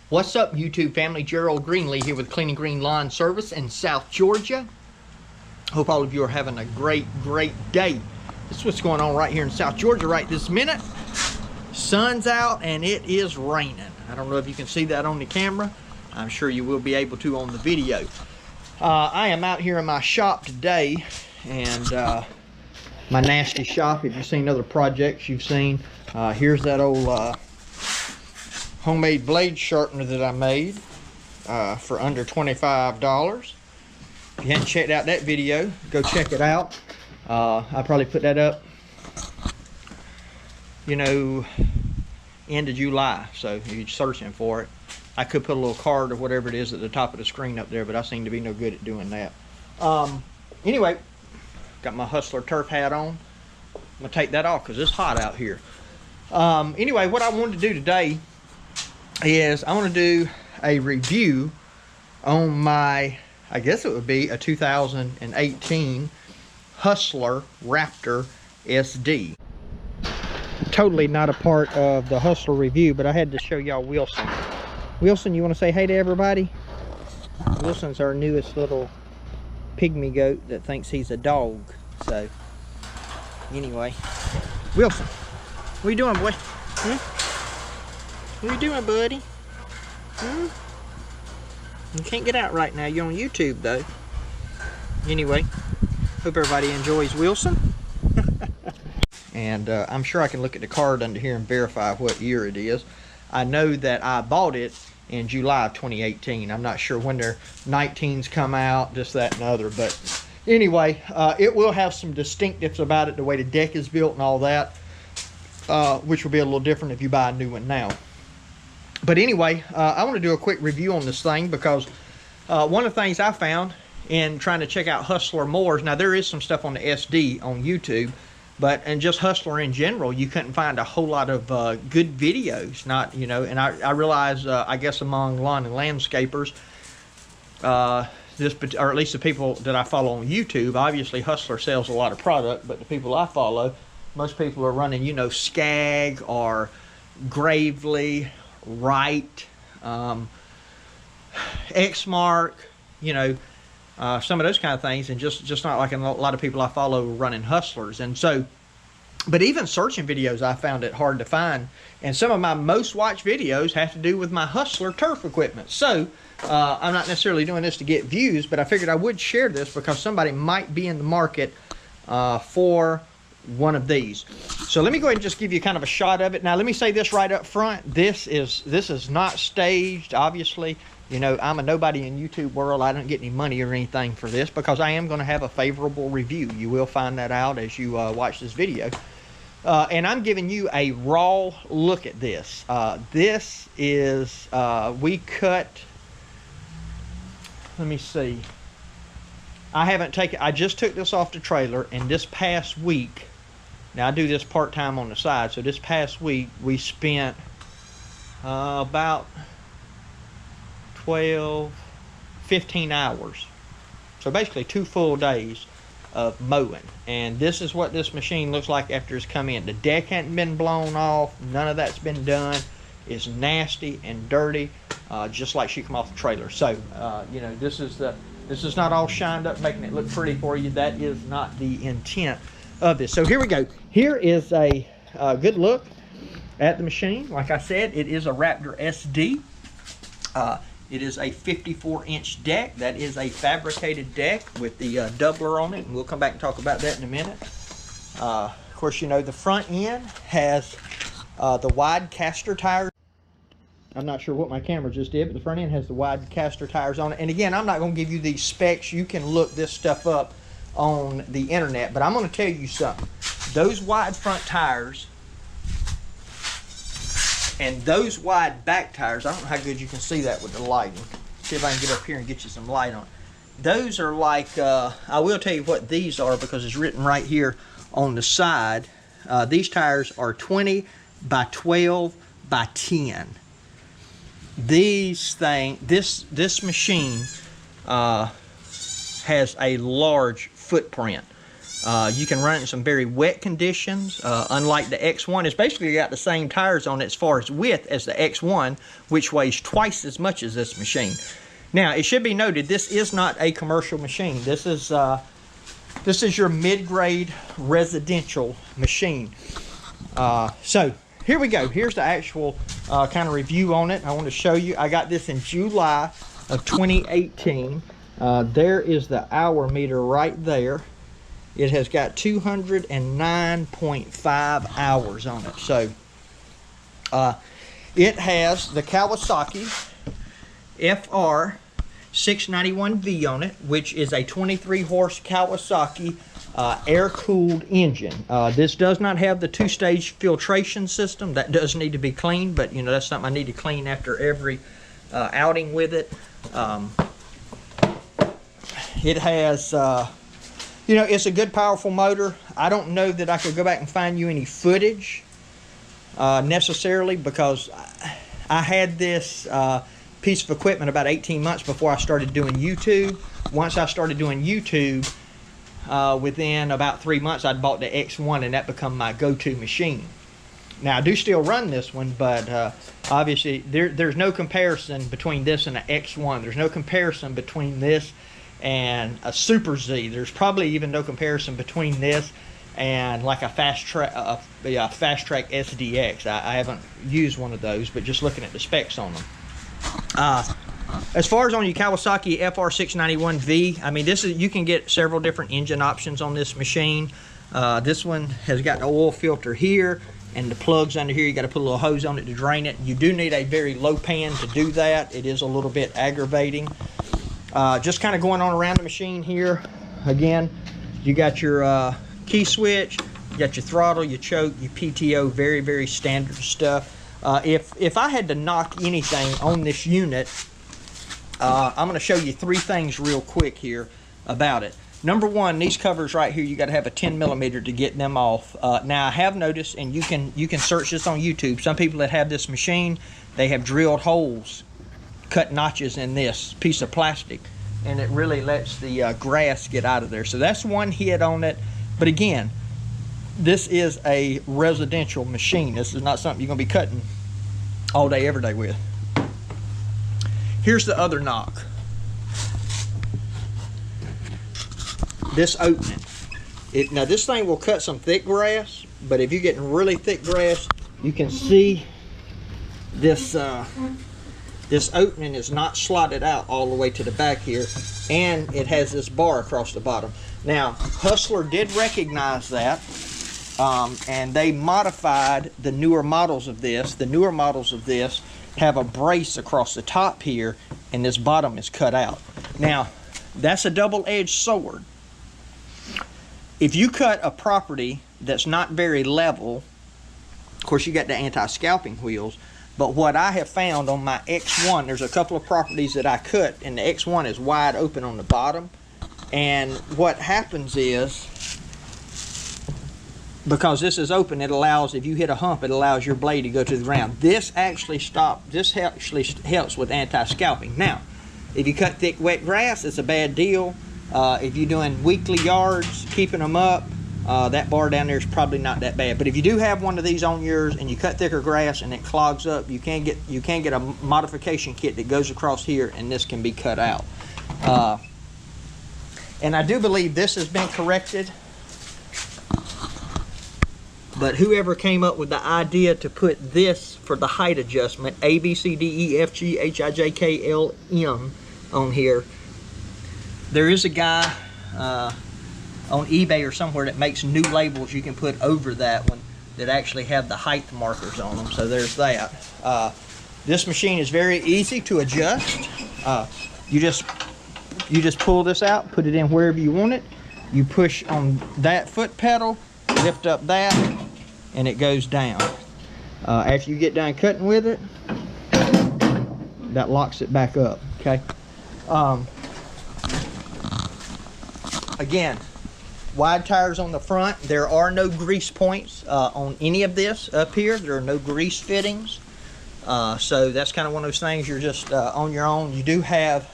What's up, YouTube family? Gerald Greenlee here with Clean and Green Lawn Service in South Georgia. Hope all of you are having a great day. This is what's going on right here in South Georgia right this minute. Sun's out and it is raining. I don't know if you can see that on the camera. I'm sure you will be able to on the video. I am out here in my shop today, and my nasty shop. If you've seen other projects you've seen, here's that old homemade blade sharpener that I made for under $25. If you haven't checked out that video, go check it out. I probably put that up, end of July, so if you're searching for it. I could put a little card or whatever it is at the top of the screen up there, but I seem to be no good at doing that. Anyway, got my Hustler turf hat on. I'm gonna take that off because it's hot out here. Anyway, what I wanted to do today is I want to do a review on my, I guess it would be a 2018 Hustler Raptor SD. Totally not a part of the Hustler review, but I had to show y'all Wilson. Wilson, you want to say hey to everybody? Wilson's our newest little pygmy goat that thinks he's a dog. So, anyway, Wilson, what are you doing, boy? What are you doing, buddy? You can't get out right now. You're on YouTube, though. Anyway, hope everybody enjoys Wilson. And I'm sure I can look at the card under here and verify what year it is. I know that I bought it in July of 2018. I'm not sure when their 19s come out, this, that, and other. But anyway, it will have some distinctives about it, the way the deck is built and all that, which will be a little different if you buy a new one now. But anyway, I want to do a quick review on this thing because one of the things I found in trying to check out Hustler mowers, now there is some stuff on the SD on YouTube, but and just Hustler in general, you couldn't find a whole lot of good videos. Not, and I realize, I guess among lawn and landscapers, or at least the people that I follow on YouTube, obviously Hustler sells a lot of product, but the people I follow, most people are running, Skag or Gravely, Right, X-Mark, some of those kind of things, and just not like a lot of people I follow running Hustlers. And so, but even searching videos, I found it hard to find, and some of my most watched videos have to do with my Hustler turf equipment. So I'm not necessarily doing this to get views, but I figured I would share this because somebody might be in the market for one of these. So let me go ahead and just give you kind of a shot of it. Now let me say this right up front, this is not staged, obviously. I'm a nobody in YouTube world. I don't get any money or anything for this because I am going to have a favorable review. You will find that out as you watch this video. And I'm giving you a raw look at this. This is, we cut, let me see. I just took this off the trailer, and this past week, now I do this part-time on the side, so this past week we spent about 15 hours. So basically 2 full days of mowing. And this is what this machine looks like after it's come in. The deck hadn't been blown off. None of that's been done. It's nasty and dirty, just like she come off the trailer. So, this is not all shined up, making it look pretty for you. That is not the intent of this. So here we go. Here is a good look at the machine. Like I said, it is a Raptor SD. It is a 54-inch deck. That is a fabricated deck with the doubler on it, and we'll come back and talk about that in a minute. Of course, the front end has the wide caster tires. I'm not sure what my camera just did, but the front end has the wide caster tires on it. And again, I'm not going to give you these specs. You can look this stuff up on the internet, but I'm going to tell you something. Those wide front tires and those wide back tires, I don't know how good you can see that with the lighting. See if I can get up here and get you some light on it. Those are like, I will tell you what these are because it's written right here on the side. These tires are 20 by 12 by 10. This machine has a large footprint. You can run it in some very wet conditions. Unlike the X1, it's basically got the same tires on it as far as width as the X1, which weighs twice as much as this machine. Now, it should be noted, this is not a commercial machine. This is your mid-grade residential machine. So here we go. Here's the actual kind of review on it. I want to show you. I got this in July of 2018. There is the hour meter right there. It has got 209.5 hours on it. So it has the Kawasaki FR691V on it, which is a 23 horse Kawasaki air-cooled engine. This does not have the two-stage filtration system. That does need to be cleaned, but you know, that's something I need to clean after every outing with it. It has you know, it's a good powerful motor. I don't know that I could go back and find you any footage necessarily, because I had this piece of equipment about 18 months before I started doing YouTube. Once I started doing YouTube, within about 3 months I'd bought the X1, and that became my go-to machine. Now I do still run this one, but obviously there's no comparison between this and the X1. There's no comparison between this and a Super Z. There's probably even no comparison between this and like a fast track SDX. I haven't used one of those, but just looking at the specs on them. As far as on your Kawasaki FR691V, I mean, this is, you can get several different engine options on this machine. This one has got the oil filter here, and the plugs under here. You got to put a little hose on it to drain it. You do need a very low pan to do that. It is a little bit aggravating. Just kind of going on around the machine here. Again, you got your key switch, you got your throttle, your choke, your PTO, very, very standard stuff. If I had to knock anything on this unit, I'm going to show you 3 things real quick here about it. Number one, these covers right here, you got to have a 10mm to get them off. Now I have noticed, and you can search this on YouTube, some people that have this machine, they have drilled holes, cut notches in this piece of plastic, and it really lets the grass get out of there. So that's one hit on it. But again, this is a residential machine. This is not something you're going to be cutting all day, every day with. Here's the other knock. This opening. Now this thing will cut some thick grass, but if you're getting really thick grass, you can see this this opening is not slotted out all the way to the back here, and it has this bar across the bottom. Now, Hustler did recognize that, and they modified the newer models of this. The newer models of this have a brace across the top here, and this bottom is cut out. Now, that's a double-edged sword. If you cut a property that's not very level, of course you got the anti-scalping wheels, but what I have found on my X1, there's a couple of properties that I cut, and the X1 is wide open on the bottom. And what happens is, because this is open, it allows, if you hit a hump, it allows your blade to go to the ground. This actually helps with anti-scalping. Now, if you cut thick, wet grass, it's a bad deal. If you're doing weekly yards, keeping them up, that bar down there is probably not that bad. But if you do have one of these on yours and you cut thicker grass and it clogs up, you can get a modification kit that goes across here, and this can be cut out. And I do believe this has been corrected. But whoever came up with the idea to put this for the height adjustment, A, B, C, D, E, F, G, H, I, J, K, L, M on here, there is a guy on eBay or somewhere that makes new labels you can put over that one that actually have the height markers on them. So there's that. This machine is very easy to adjust. You just pull this out, put it in wherever you want it. You push on that foot pedal, lift up that, and it goes down. After you get done cutting with it, that locks it back up. Okay. Again, wide tires on the front. There are no grease points on any of this up here. There are no grease fittings. So that's kind of one of those things you're just on your own. You do have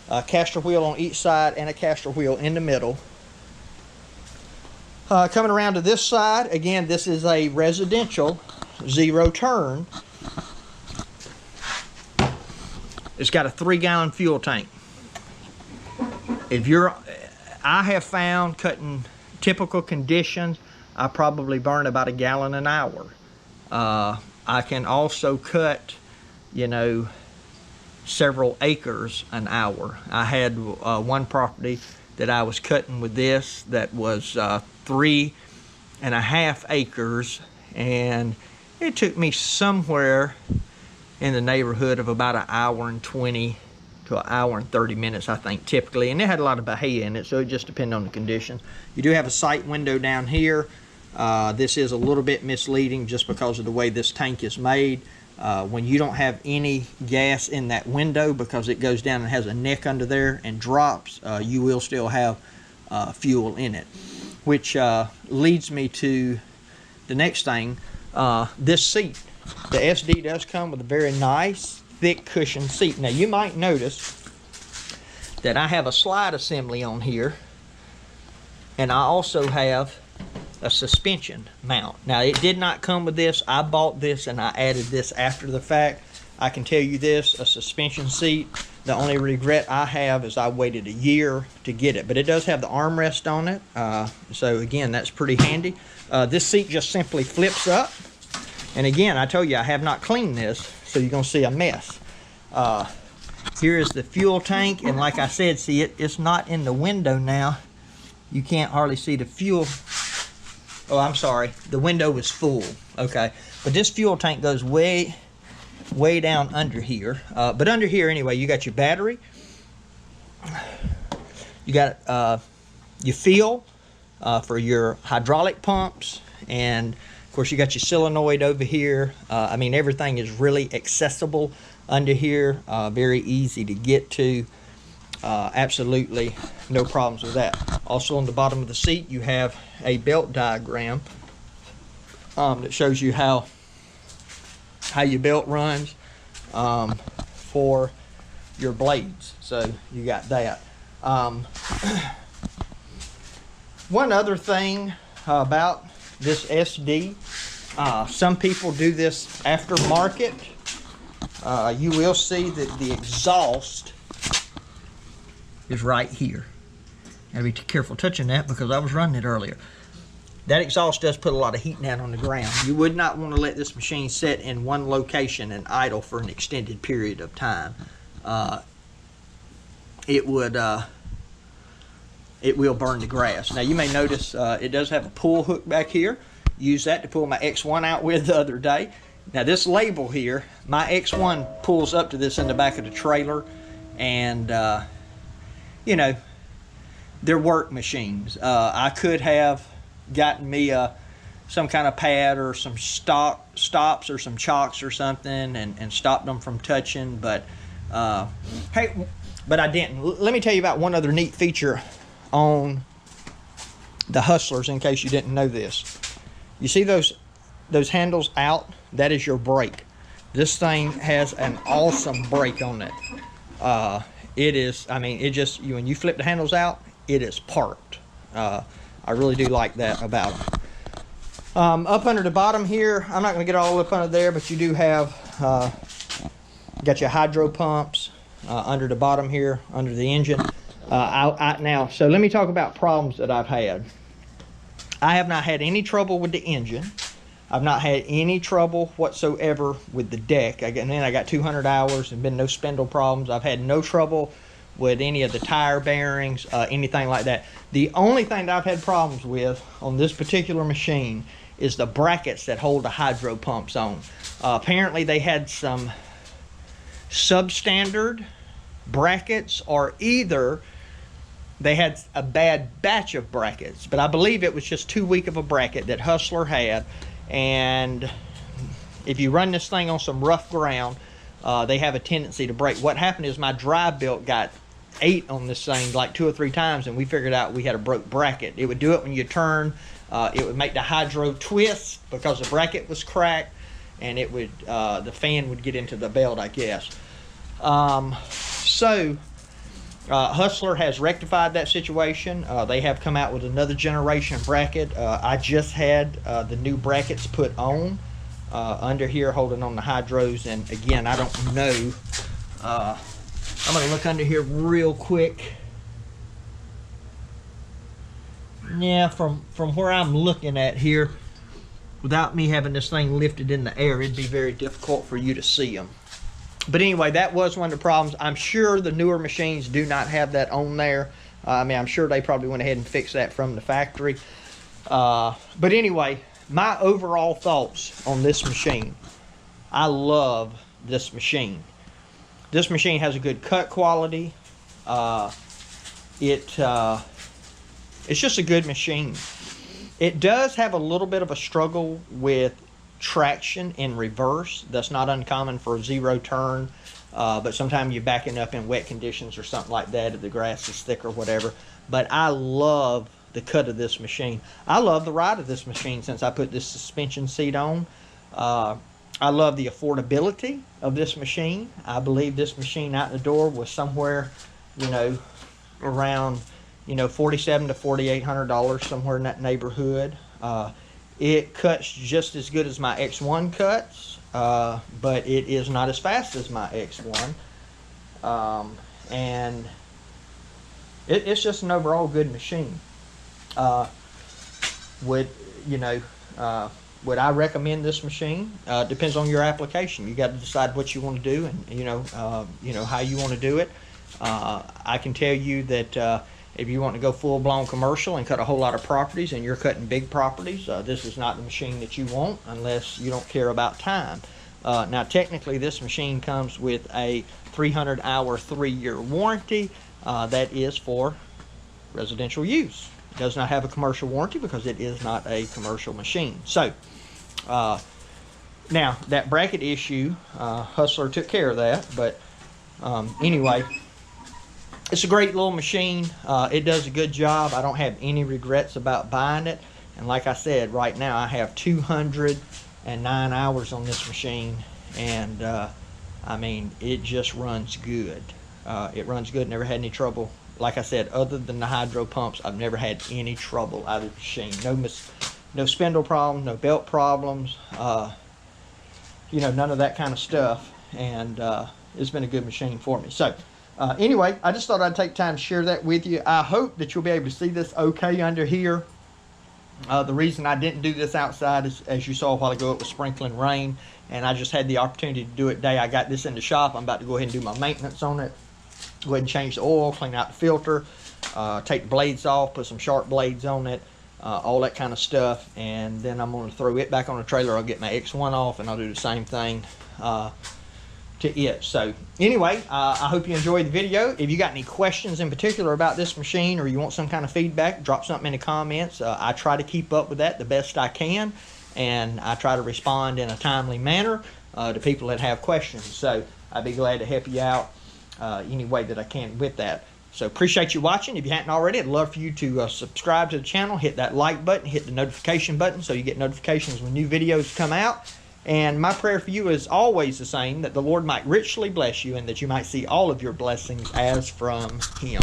a caster wheel on each side and a caster wheel in the middle. Coming around to this side, again, this is a residential zero turn. It's got a 3-gallon fuel tank. I have found cutting typical conditions, I probably burn about 1 gallon an hour. I can also cut, you know, several acres an hour. I had one property that I was cutting with this that was 3.5 acres, and it took me somewhere in the neighborhood of about 1 hour and 20 to 1 hour and 30 minutes, I think, typically. And it had a lot of bahia in it, so it just depended on the conditions. You do have a sight window down here. This is a little bit misleading just because of the way this tank is made. When you don't have any gas in that window, because it goes down and has a neck under there and drops, you will still have fuel in it. Which leads me to the next thing, this seat. The SD does come with a very nice, thick cushion seat. Now you might notice that I have a slide assembly on here, and I also have a suspension mount. Now it did not come with this. I bought this and I added this after the fact. I can tell you this, a suspension seat, the only regret I have is I waited a year to get it, but it does have the armrest on it, so again, that's pretty handy. This seat just simply flips up, and again, I told you I have not cleaned this, so you're gonna see a mess. Here is the fuel tank, and like I said, see, it's not in the window now. You can't hardly see the fuel. Oh, I'm sorry, the window is full, okay. But this fuel tank goes way down under here. But under here anyway, you got your battery. You got your fuel for your hydraulic pumps. And of course you got your solenoid over here. I mean, everything is really accessible under here. Very easy to get to. Absolutely no problems with that. Also on the bottom of the seat you have a belt diagram that shows you how your belt runs for your blades. So you got that. One other thing about this SD, some people do this aftermarket. You will see that the exhaust is right here. Gotta be careful touching that because I was running it earlier. That exhaust does put a lot of heat down on the ground. You would not want to let this machine sit in one location and idle for an extended period of time. It will burn the grass. Now you may notice it does have a pull hook back here. Used that to pull my X1 out with the other day. Now this label here, my X1 pulls up to this in the back of the trailer, and you know, they're work machines. I could have gotten me some kind of pad or some stops or some chocks or something and stopped them from touching, but hey, but I didn't. Let me tell you about one other neat feature on the Hustlers, in case you didn't know this. You see those handles out? That is your brake. This thing has an awesome brake on it. It is, I mean, it just, when you flip the handles out, it is parked. I really do like that about them. Up under the bottom here, I'm not going to get all up under there, but you do have, got your hydro pumps under the bottom here, under the engine. Now, so let me talk about problems that I've had. I have not had any trouble with the engine. I've not had any trouble whatsoever with the deck. I got 200 hours and been no spindle problems. I've had no trouble with any of the tire bearings, anything like that. The only thing that I've had problems with on this particular machine is the brackets that hold the hydro pumps on. Apparently they had some substandard brackets, or either they had a bad batch of brackets, but I believe it was just too weak of a bracket that Hustler had. And if you run this thing on some rough ground, they have a tendency to break. What happened is my drive belt got ate on this thing like 2 or 3 times, and we figured out we had a broke bracket. It would do it when you turn. It would make the hydro twist because the bracket was cracked, and it would the fan would get into the belt, I guess. So Hustler has rectified that situation. They have come out with another generation bracket. I just had the new brackets put on under here, holding on the hydros. And again, I don't know. I'm going to look under here real quick. Yeah, from where I'm looking at here, without me having this thing lifted in the air, it'd be very difficult for you to see them. But anyway, that was one of the problems. I'm sure the newer machines do not have that on there. I mean, I'm sure they probably went ahead and fixed that from the factory. But anyway, my overall thoughts on this machine. I love this machine. This machine has a good cut quality. It's just a good machine. It does have a little bit of a struggle with traction in reverse. That's not uncommon for a zero turn, but sometimes you're backing up in wet conditions or something like that, if the grass is thick or whatever. But I love the cut of this machine. I love the ride of this machine since I put this suspension seat on. I love the affordability of this machine. I believe this machine out the door was somewhere, you know, around, you know, $4,700 to $4,800, somewhere in that neighborhood. It cuts just as good as my X1 cuts, but it is not as fast as my X1. And it's just an overall good machine. Would I recommend this machine? Depends on your application. You got to decide what you want to do, and you know how you want to do it. I can tell you that if you want to go full-blown commercial and cut a whole lot of properties, and you're cutting big properties, this is not the machine that you want unless you don't care about time. Now, technically, this machine comes with a 300-hour, 3-year warranty. That is for residential use. It does not have a commercial warranty because it is not a commercial machine. So, now, that bracket issue, Hustler took care of that. But anyway, it's a great little machine. It does a good job. I don't have any regrets about buying it. And like I said, right now I have 209 hours on this machine. And I mean, it just runs good. It runs good. Never had any trouble. Like I said, other than the hydro pumps, I've never had any trouble out of the machine. No spindle problems, no belt problems, you know, none of that kind of stuff. And it's been a good machine for me. So anyway, I just thought I'd take time to share that with you. I hope that you'll be able to see this okay under here. The reason I didn't do this outside is, as you saw a while ago, it was sprinkling rain, and I just had the opportunity to do it today. I got this in the shop. I'm about to go ahead and do my maintenance on it. Go ahead and change the oil, clean out the filter, take the blades off, put some sharp blades on it, all that kind of stuff. And then I'm going to throw it back on the trailer. I'll get my X1 off, and I'll do the same thing to it. So anyway, I hope you enjoyed the video. If you got any questions in particular about this machine, or you want some kind of feedback, drop something in the comments. I try to keep up with that the best I can, and I try to respond in a timely manner to people that have questions. So I'd be glad to help you out any way that I can with that. So appreciate you watching. If you hadn't already, I'd love for you to subscribe to the channel, hit that like button, hit the notification button so you get notifications when new videos come out. And my prayer for you is always the same, that the Lord might richly bless you and that you might see all of your blessings as from Him.